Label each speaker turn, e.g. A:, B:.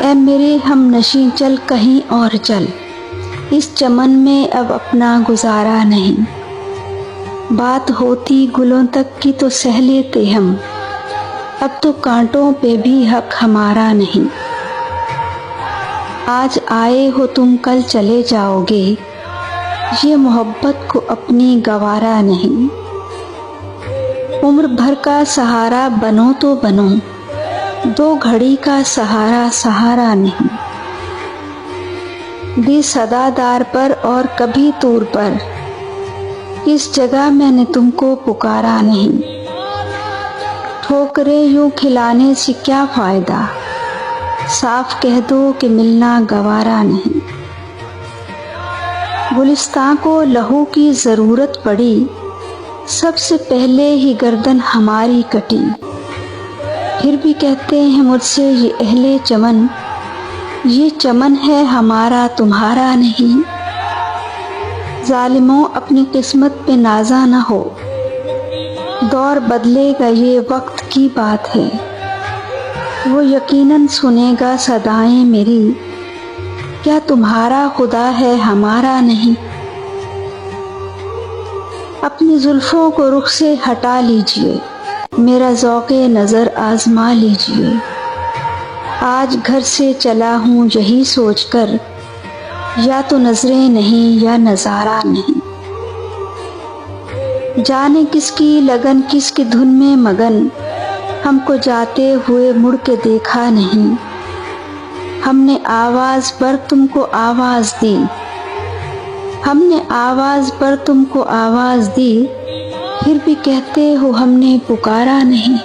A: اے میرے ہم نشیں چل کہیں اور چل، اس چمن میں اب اپنا گزارا نہیں۔ بات ہوتی گلوں تک کی تو سہ لیتے ہم، اب تو کانٹوں پہ بھی حق ہمارا نہیں۔ آج آئے ہو تم کل چلے جاؤ گے، یہ محبت کو اپنی گوارا نہیں۔ عمر بھر کا سہارا بنو تو بنو، دو گھڑی کا سہارا سہارا نہیں۔ بھی صدا دار پر اور کبھی طور پر، اس جگہ میں نے تم کو پکارا نہیں۔ ٹھوکریں یوں کھلانے سے کیا فائدہ، صاف کہہ دو کہ ملنا گوارا نہیں۔ گلستان کو لہو کی ضرورت پڑی، سب سے پہلے ہی گردن ہماری کٹی۔ پھر بھی کہتے ہیں مجھ سے یہ اہل چمن، یہ چمن ہے ہمارا تمہارا نہیں۔ ظالموں اپنی قسمت پہ نازا نہ ہو، دور بدلے گا یہ وقت کی بات ہے، وہ یقیناً سنے گا صدائیں میری، کیا تمہارا خدا ہے ہمارا نہیں۔ اپنی زلفوں کو رخ سے ہٹا لیجئے، میرا ذوق نظر آزما لیجئے۔ آج گھر سے چلا ہوں یہی سوچ کر، یا تو نظریں نہیں یا نظارہ نہیں۔ جانے کس کی لگن کس کی دھن میں مگن، ہم کو جاتے ہوئے مڑ کے دیکھا نہیں۔ ہم نے آواز پر تم کو آواز دی، ہم نے آواز پر تم کو آواز دی، پھر بھی کہتے ہو ہم نے پکارا نہیں۔